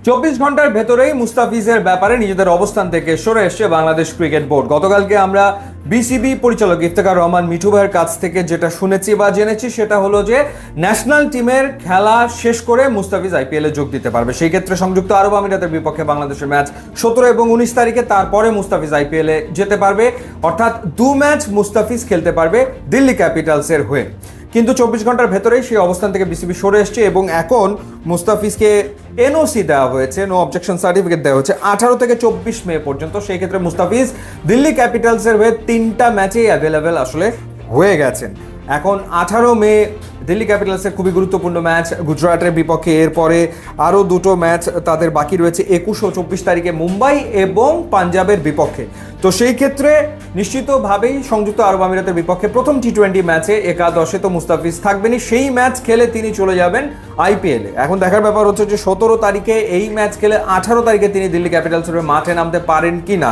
24 ঘন্টার ভেতরেই মুস্তাফিজের ব্যাপারে নিজেদের অবস্থান থেকে সরে এসছে বাংলাদেশ ক্রিকেট বোর্ড। গতকালকে আমরা বিসিবি পরিচালক ইফতেখার রহমান মিঠু ভাইয়ের কাছ থেকে যেটা শুনেছি বা জেনেছি সেটা হলো যে ন্যাশনাল টিমের খেলা শেষ করে মুস্তাফিজ আইপিএলে যোগ দিতে পারবে। সেই ক্ষেত্রে সংযুক্ত আরব আমিরাতের বিপক্ষে বাংলাদেশের ম্যাচ 17 এবং 19 তারিখে, তারপরে মুস্তাফিজ আইপিএলে যেতে পারবে, অর্থাৎ 2 ম্যাচ মুস্তাফিজ খেলতে পারবে দিল্লি ক্যাপিটালসের হয়ে। কিন্তু 24 ঘন্টার ভেতরেই সেই অবস্থান থেকে বিসিবি সরে এসছে এবং এখন মুস্তাফিজকে এনওসি দেওয়া হয়েছে, নো অবজেকশন সার্টিফিকেট দেওয়া হয়েছে 18 থেকে 24 মে পর্যন্ত। সেই ক্ষেত্রে মুস্তাফিজ দিল্লি ক্যাপিটালসের হয়ে 3টা ম্যাচেই অ্যাভেলেবেল আসলে হয়ে গেছেন। এখন 18 মে দিল্লি ক্যাপিটালসের খুবই গুরুত্বপূর্ণ ম্যাচ গুজরাটের বিপক্ষে, এরপরে আরও 2টো ম্যাচ তাদের বাকি রয়েছে 21 ও 24 তারিখে মুম্বাই এবং পাঞ্জাবের বিপক্ষে। তো সেই ক্ষেত্রে নিশ্চিতভাবেই সংযুক্ত আরব আমিরাতের বিপক্ষে প্রথম টি20 ম্যাচে একাদশে তো মুস্তাফিজ থাকবেনই, সেই ম্যাচ খেলে তিনি চলে যাবেন আইপিএলে। এখন দেখার ব্যাপার হচ্ছে যে 17 তারিখে এই ম্যাচ খেলে 18 তারিখে তিনি দিল্লি ক্যাপিটালসের মাঠে নামতে পারেন কি না,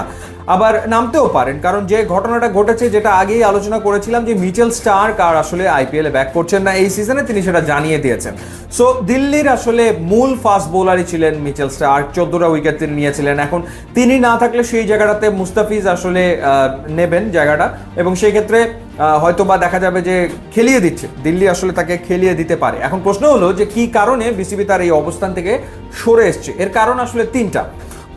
আবার নামতেও পারেন, কারণ যে ঘটনাটা ঘটেছে যেটা আগেই আলোচনা করেছিলাম যে মিচেল স্টার্ক আর আসলে আইপিএলে ব্যাক করছেন না এই সিজনে, তিনি সেটা জানিয়ে দিয়েছেন। সো দিল্লির আসলে মূল ফাস্ট বোলারই ছিলেন মিচেল স্টার্ক, 14টা উইকেট তিনি নিয়েছিলেন। এখন তিনি না থাকলে সেই জায়গাটাতে মুস্তাফিজ আসলে নেবেন জায়গাটা, এবং সেই ক্ষেত্রে হয়তো বা দেখা যাবে যে খেলিয়ে দিচ্ছে দিল্লি, আসলে তাকে খেলিয়ে দিতে পারে। এখন প্রশ্ন হলো যে কি কারণে বিসিবি তার এই অবস্থান থেকে সরে এসছে। এর কারণ আসলে 3টা।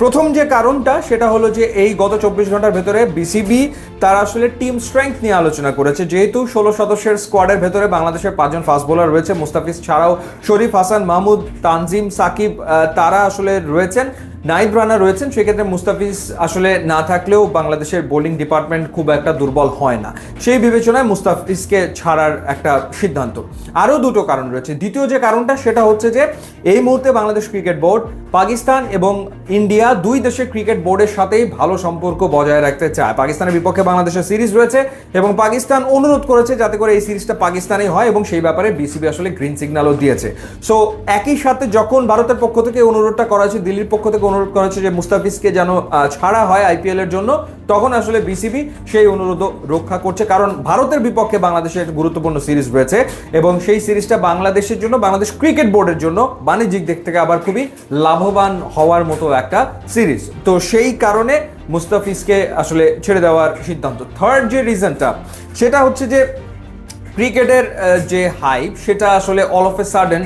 প্রথম যে কারণটা সেটা হলো যে এই গত 24 ঘন্টার ভেতরে বিসিবি তারা আসলে টিম স্ট্রেংথ নিয়ে আলোচনা করেছে। যেহেতু 16 সদস্যের স্কোয়াডের ভেতরে বাংলাদেশের 5 জন ফাস্ট বোলার রয়েছে, মুস্তাফিজ ছাড়াও শরীফ হাসান মাহমুদ, তানজিম সাকিব তারা আসলে রয়েছেন, নাইব রানা রয়েছেন। সেক্ষেত্রে মুস্তাফিজ আসলে না থাকলেও বাংলাদেশের বোলিং ডিপার্টমেন্ট খুব একটা দুর্বল হয় না, সেই বিবেচনায় মুস্তাফিজকে ছাড়ার একটা সিদ্ধান্ত। আরও 2টো কারণ রয়েছে। দ্বিতীয় যে কারণটা সেটা হচ্ছে যে এই মুহূর্তে বাংলাদেশ ক্রিকেট বোর্ড পাকিস্তান এবং ইন্ডিয়া দুই দেশের ক্রিকেট বোর্ডের সাথেই ভালো সম্পর্ক বজায় রাখতে চায়। পাকিস্তানের বিপক্ষে বাংলাদেশের সিরিজ রয়েছে এবং পাকিস্তান অনুরোধ করেছে যাতে করে এই সিরিজটা পাকিস্তানেই হয়, এবং সেই ব্যাপারে বিসিবি আসলে গ্রিন সিগন্যালও দিয়েছে। সো একই সাথে যখন ভারতের পক্ষ থেকে অনুরোধটা করা হয়েছে, দিল্লির পক্ষ থেকে অনুরোধ করা হয়েছে যে মুস্তাফিজকে যেন ছাড়া হয় আইপিএল এর জন্য, তখন আসলে বিসিবি সেই অনুরোধ রক্ষা করছে, কারণ ভারতের বিপক্ষে বাংলাদেশের গুরুত্বপূর্ণ সিরিজ রয়েছে এবং সেই সিরিজটা বাংলাদেশের জন্য, বাংলাদেশ ক্রিকেট বোর্ডের জন্য বাণিজ্যিক দিক থেকে আবার খুবই লাভবান হওয়ার মতো একটা সিরিজ। তো সেই কারণে মুস্তাফিজকে আসলে ছেড়ে দেওয়ার সিদ্ধান্ত। থার্ড যে রিজনটা সেটা হচ্ছে যে ক্রিকেটের যে হাইপ সেটা আসলে অল অফ এ সাডেন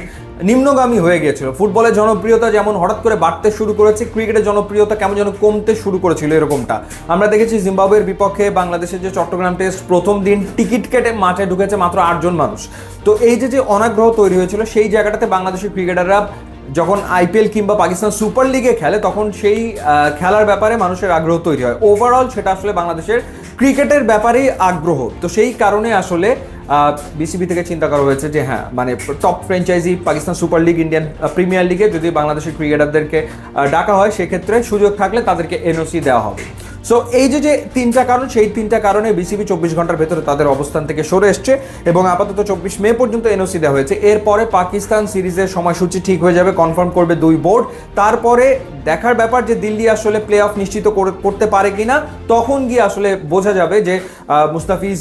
নিম্নগামী হয়ে গিয়েছিল। ফুটবলের জনপ্রিয়তা যেমন হঠাৎ করে বাড়তে শুরু করেছে, ক্রিকেটের জনপ্রিয়তা কেমন যেন কমতে শুরু করেছিল, এরকমটা আমরা দেখেছি। জিম্বাবুয়ের বিপক্ষে বাংলাদেশের যে চট্টগ্রাম টেস্ট, প্রথম দিন টিকিট কেটে মাঠে ঢুকেছে মাত্র 8 জন মানুষ। তো এই যে অনাগ্রহ তৈরি হয়েছিল, সেই জায়গাটাতে বাংলাদেশের ক্রিকেটাররা যখন আইপিএল কিংবা পাকিস্তান সুপার লিগে খেলে তখন সেই খেলার ব্যাপারে মানুষের আগ্রহ তৈরি হয়। ওভারঅল সেটা আসলে বাংলাদেশের ক্রিকেটের ব্যাপারেই আগ্রহ। তো সেই কারণে আসলে বিসিবি থেকে চিন্তা করা হয়েছে যে হ্যাঁ, মানে top franchise Pakistan super league, Indian premier লিগে যদি বাংলাদেশের ক্রিকেটারদেরকে ডাকা হয় সেক্ষেত্রে সুযোগ থাকলে তাদেরকে এনওসি দেওয়া হবে। সো এই যে 3টা কারণ, সেই 3টা কারণে বিসিবি 24 ঘন্টার ভেতরে তাদের অবস্থান থেকে সরে এসছে এবং আপাতত 24 মে পর্যন্ত এনওসি দেওয়া হয়েছে। এরপরে পাকিস্তান সিরিজের সময়সূচি ঠিক হয়ে যাবে, কনফার্ম করবে 2 বোর্ড। তারপরে দেখার ব্যাপার যে দিল্লি আসলে প্লে অফ নিশ্চিত করতে পারে কিনা, তখন গিয়ে আসলে বোঝা যাবে যে মুস্তাফিজ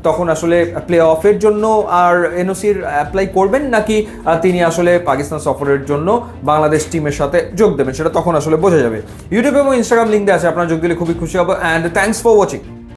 তখন আসলে প্লে অফের জন্য আর এনওসির অ্যাপ্লাই করবেন নাকি তিনি আসলে পাকিস্তান সফরের জন্য বাংলাদেশ টিমের সাথে যোগ দেবেন, সেটা তখন আসলে বোঝা যাবে। ইউটিউব এবং ইনস্টাগ্রাম লিঙ্ক দেওয়া আছে, আপনারা যোগ দিলে খুবই খুশি হব। And thanks for watching.